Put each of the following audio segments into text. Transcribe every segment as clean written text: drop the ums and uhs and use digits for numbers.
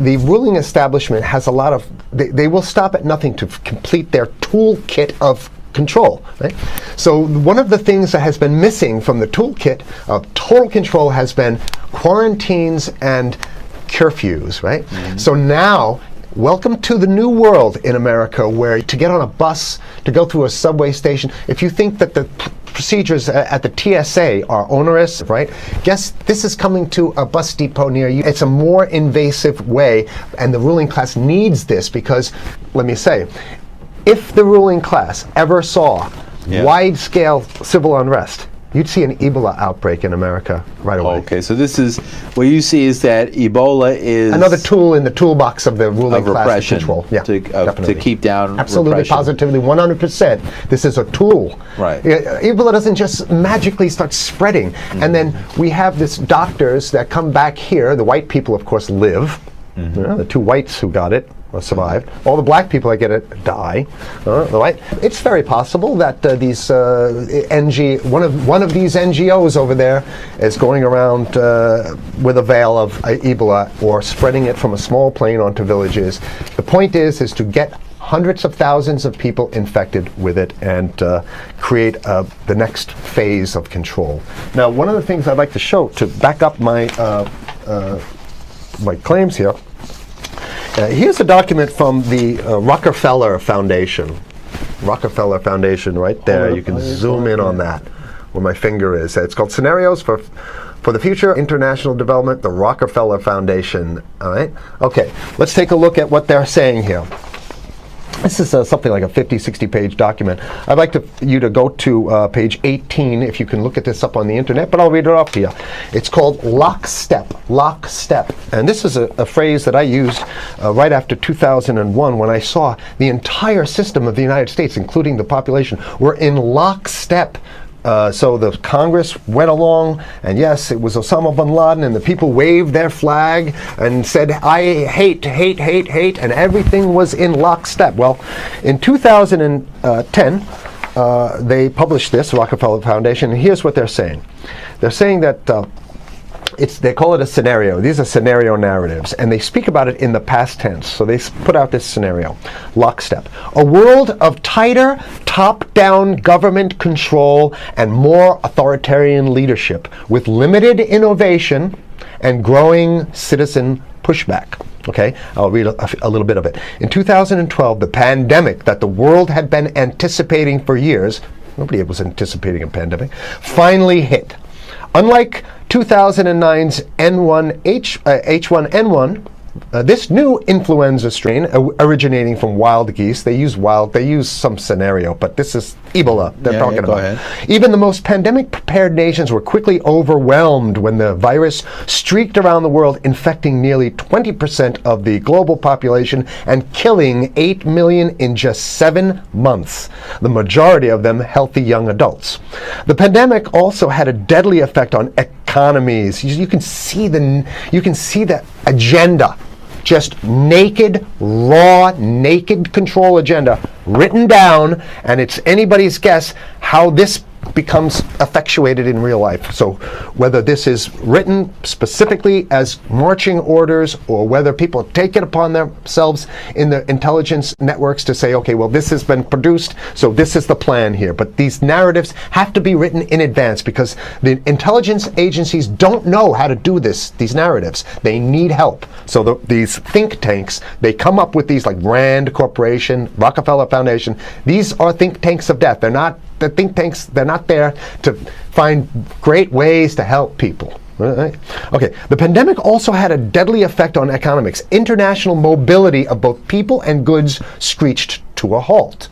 the ruling establishment has a lot of, they will stop at nothing to complete their toolkit of control, right? So one of the things that has been missing from the toolkit of total control has been quarantines and curfews, right? So now, welcome to the new world in America, where to get on a bus, to go through a subway station, if you think that the procedures at the TSA are onerous, right? Guess this is coming to a bus depot near you. It's a more invasive way, and the ruling class needs this because, let me say, if the ruling class ever saw wide-scale civil unrest, you'd see an Ebola outbreak in America right away. Okay, so this is, what you see is that Ebola is another tool in the toolbox of the ruling class control. Yeah, to keep down absolutely, repression. positively, 100%. This is a tool. Right. Ebola doesn't just magically start spreading. And then we have this doctors that come back here. The white people, of course, live. You know, the two whites who got it survived. All the black people that get it die. Right? It's very possible that these one of these NGOs over there is going around with a veil of Ebola, or spreading it from a small plane onto villages. The point is to get hundreds of thousands of people infected with it and create the next phase of control. Now, one of the things I'd like to show to back up my my claims here. Here's a document from the Rockefeller Foundation. Rockefeller Foundation, right there. You can zoom in on that, where my finger is. It's called Scenarios for the Future International Development, the Rockefeller Foundation. All right. Okay. Let's take a look at what they're saying here. This is something like a 50, 60-page document. I'd like you to go to page 18, if you can look at this up on the internet, but I'll read it off to you. It's called lockstep, lockstep. And this is a phrase that I used right after 2001, when I saw the entire system of the United States, including the population, were in lockstep. So the Congress went along, and yes, it was Osama bin Laden, and the people waved their flag and said, I hate, hate, hate, hate, and everything was in lockstep. Well, in 2010, they published this, Rockefeller Foundation, and here's what they're saying. They're saying that they call it a scenario. These are scenario narratives, and they speak about it in the past tense. So they put out this scenario, lockstep. A world of tighter, top-down government control and more authoritarian leadership, with limited innovation and growing citizen pushback. Okay, I'll read a little bit of it. In 2012, the pandemic that the world had been anticipating for years, nobody was anticipating a pandemic, finally hit. Unlike 2009's H1N1, this new influenza strain originating from wild geese, they use some scenario, but this is Ebola they're talking about. Ahead. Even the most pandemic-prepared nations were quickly overwhelmed when the virus streaked around the world, infecting nearly 20% of the global population and killing 8 million in just 7 months, the majority of them healthy young adults. The pandemic also had a deadly effect on economies. You can see the agenda. Just naked, raw, naked control agenda written down, and it's anybody's guess how this becomes effectuated in real life. So whether this is written specifically as marching orders, or whether people take it upon themselves in the intelligence networks to say, okay, well, this has been produced, so this is the plan here. But these narratives have to be written in advance, because the intelligence agencies don't know how to do these narratives. They need help. So these think tanks, they come up with these, like Rand Corporation, Rockefeller Foundation. These are think tanks of death. They're not the think tanks, they're not there to find great ways to help people. Right? Okay, the pandemic also had a deadly effect on economics. International mobility of both people and goods screeched to a halt.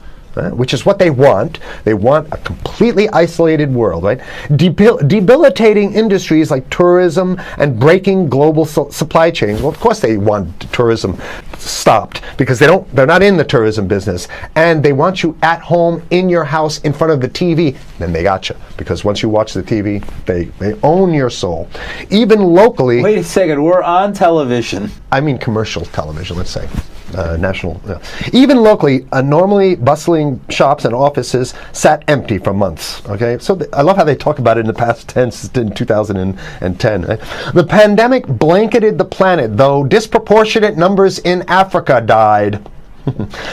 Which is what they want. They want a completely isolated world, right? Debilitating industries like tourism and breaking global supply chains. Well, of course they want tourism stopped, because they're not in the tourism business, and they want you at home in your house in front of the TV. Then they got you, because once you watch the TV, they own your soul. Even locally. Wait a second, we're on television. I mean commercial television, let's say. National. Even locally, a normally bustling recycling shops and offices sat empty for months. Okay, so I love how they talk about it in the past tense in 2010. Right? The pandemic blanketed the planet, though disproportionate numbers in Africa died.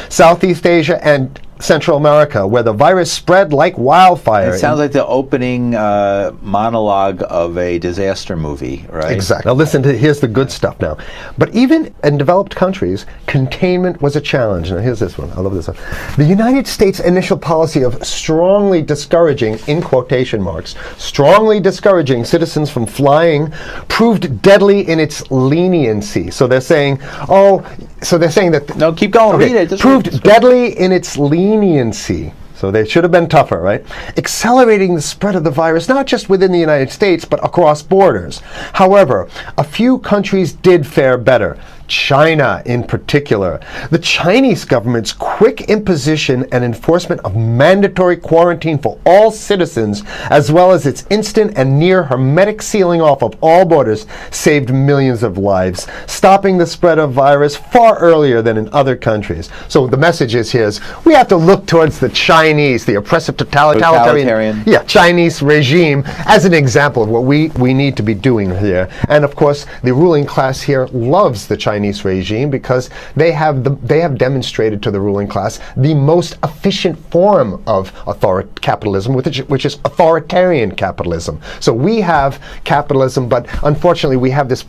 Southeast Asia and Central America, where the virus spread like wildfire. It sounds like the opening monologue of a disaster movie, right? Exactly. Now listen to, here's the good stuff now. But even in developed countries, containment was a challenge. Now here's this one. I love this one. The United States' initial policy of strongly discouraging, in quotation marks, strongly discouraging citizens from flying proved deadly in its leniency. So they're saying, that... No, keep going. Okay, Read it. Proved deadly in its leniency. So they should have been tougher, right? Accelerating the spread of the virus, not just within the United States, but across borders. However, a few countries did fare better. China in particular. The Chinese government's quick imposition and enforcement of mandatory quarantine for all citizens, as well as its instant and near hermetic sealing off of all borders, saved millions of lives, stopping the spread of virus far earlier than in other countries. So the message is here is we have to look towards the Chinese, the oppressive totalitarian Chinese regime as an example of what we need to be doing here. And of course, the ruling class here loves the Chinese regime because they have demonstrated to the ruling class the most efficient form of capitalism, which is authoritarian capitalism. So we have capitalism, but unfortunately we have this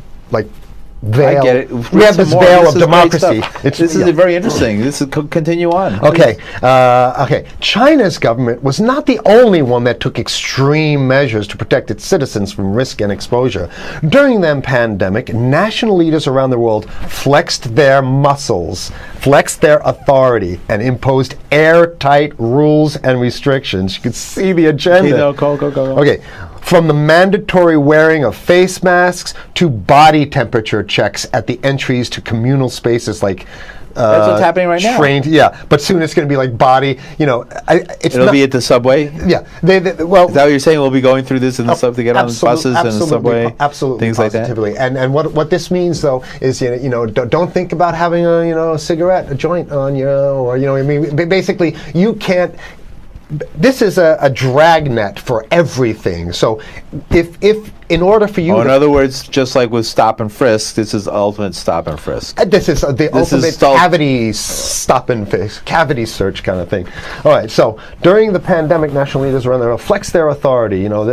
veil. I get it. We have this veil of democracy. This is very interesting. This is continue on. Okay. China's government was not the only one that took extreme measures to protect its citizens from risk and exposure. During the pandemic, national leaders around the world flexed their muscles, flexed their authority, and imposed airtight rules and restrictions. You can see the agenda. Go. Okay. From the mandatory wearing of face masks to body temperature checks at the entries to communal spaces like that's what's happening right now. Yeah, but soon it's going to be like body. It'll be at the subway. Yeah, is that what you're saying? We'll be going through this in the subway to get on the buses and the subway, absolutely, things positively. like that. And what this means though is don't think about having a cigarette, a joint on you, or basically you can't. This is a dragnet for everything. So if in order for you in other words, just like with stop and frisk, this is ultimate stop and frisk. This is the ultimate cavity stop and frisk, cavity search kind of thing. All right, so during the pandemic, national leaders around there flex their authority. Now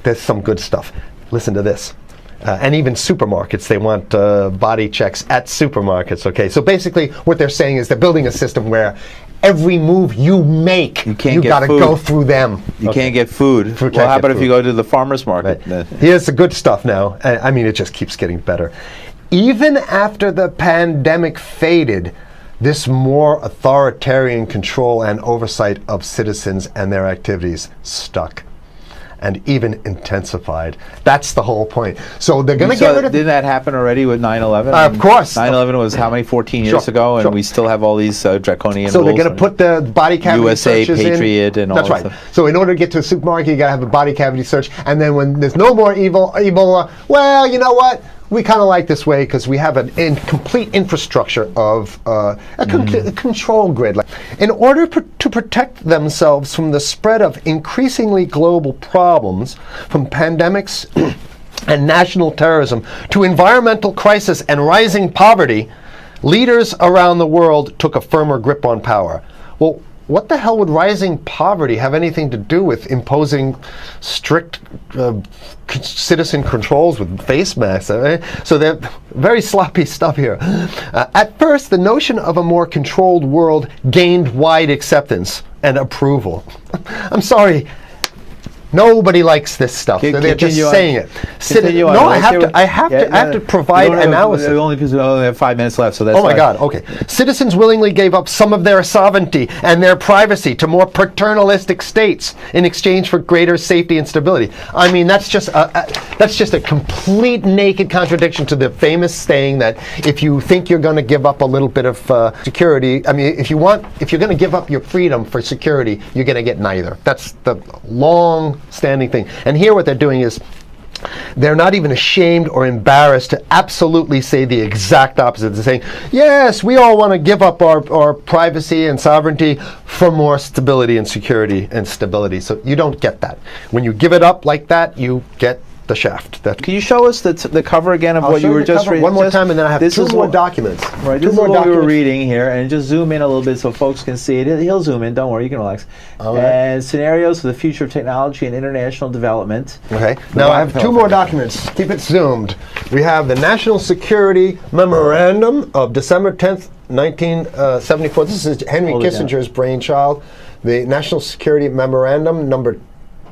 there's some good stuff. Listen to this. And even supermarkets, they want body checks at supermarkets. Okay, so basically what they're saying is they're building a system where every move you make, you got to go through them. You can't get food. Well, how about if you go to the farmer's market? Right. Here's the good stuff now. It just keeps getting better. Even after the pandemic faded, this more authoritarian control and oversight of citizens and their activities stuck. And even intensified. That's the whole point. So they're going to get rid of... Didn't that happen already with 9/11? Of course. 9/11 was how many? 14 years ago, and we still have all these draconian rules. So they're going to put the body cavity USA, searches Patriot, and all that stuff. That's right. So in order to get to a supermarket, you got to have a body cavity search, and then when there's no more Ebola, well, you know what? We kind of like this way because we have an complete infrastructure of a control grid. In order to protect themselves from the spread of increasingly global problems, from pandemics and national terrorism to environmental crisis and rising poverty, leaders around the world took a firmer grip on power. Well, what the hell would rising poverty have anything to do with imposing strict citizen controls with face masks? So they're very sloppy stuff here. At first, the notion of a more controlled world gained wide acceptance and approval. I'm sorry. Nobody likes this stuff. They're just saying it. No, I have to provide analysis. Only because we only have 5 minutes left, so that's oh my God, okay. Citizens willingly gave up some of their sovereignty and their privacy to more paternalistic states in exchange for greater safety and stability. I mean, that's just a complete naked contradiction to the famous saying that if you think you're going to give up a little bit of security, I mean, if you're going to give up your freedom for security, you're going to get neither. That's the long-standing thing. And here what they're doing is They're not even ashamed or embarrassed to absolutely say the exact opposite. They're saying, yes, we all want to give up our privacy and sovereignty for more stability and security and stability. So you don't get that. When you give it up like that, you get the shaft. Can you show us the cover again of what you were just reading? One more time, and then I have two more documents. Right, this is what we were reading here, and just zoom in a little bit so folks can see it. He'll zoom in, don't worry, you can relax. And scenarios for the future of technology and international development. Okay, now I have two more documents. Keep it zoomed. We have the National Security Memorandum of December 10th, 1974. This is Henry Kissinger's brainchild. The National Security Memorandum number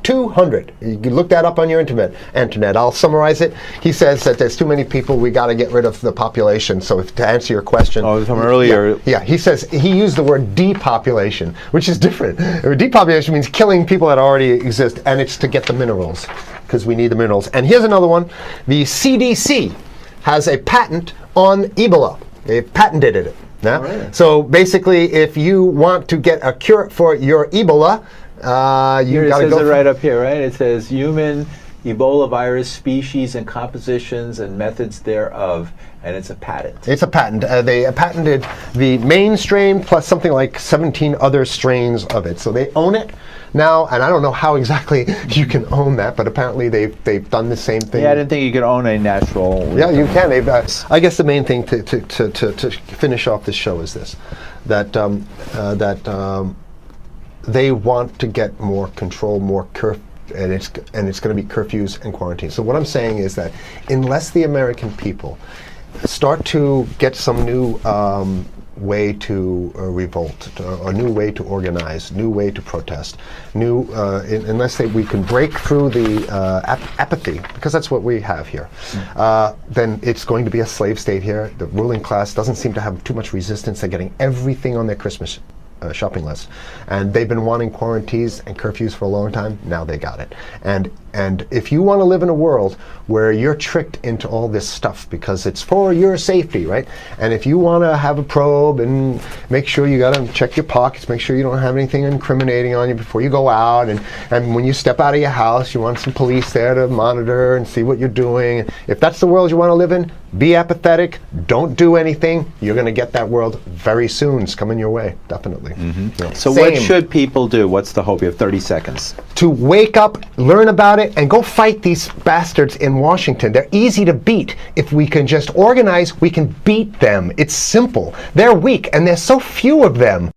200. You can look that up on your internet. I'll summarize it. He says that there's too many people, we got to get rid of the population. So to answer your question. From earlier. Yeah, he says, he used the word depopulation, which is different. Depopulation means killing people that already exist, and it's to get the minerals, because we need the minerals. And here's another one. The CDC has a patent on Ebola. They've patented it. Yeah? Right. So basically, if you want to get a cure for your Ebola, you it says it right up here, right? It says human Ebola virus species and compositions and methods thereof, and it's a patent. It's a patent. They patented the main strain plus something like 17 other strains of it. So they own it now, and I don't know how exactly you can own that, but apparently they've done the same thing. Yeah, I didn't think you could own a natural. Yeah, you can. I guess the main thing to finish off this show is this: that they want to get more control, more and it's going to be curfews and quarantines. So what I'm saying is that unless the American people start to get some new way to revolt, a new way to organize, new way to protest, unless we can break through the apathy, because that's what we have here, then it's going to be a slave state here. The ruling class doesn't seem to have too much resistance. They're getting everything on their Christmas shopping list, and they've been wanting quarantines and curfews for a long time. Now they got it. And if you want to live in a world where you're tricked into all this stuff because it's for your safety, right? And if you want to have a probe and make sure you got to check your pockets, make sure you don't have anything incriminating on you before you go out, and when you step out of your house, you want some police there to monitor and see what you're doing. If that's the world you want to live in, be apathetic, don't do anything. You're going to get that world very soon. It's coming your way, definitely. Mm-hmm. Yeah. So what should people do? What's the hope? You have 30 seconds. To wake up, learn about it, and go fight these bastards in Washington. They're easy to beat. If we can just organize, we can beat them. It's simple. They're weak, and there's so few of them.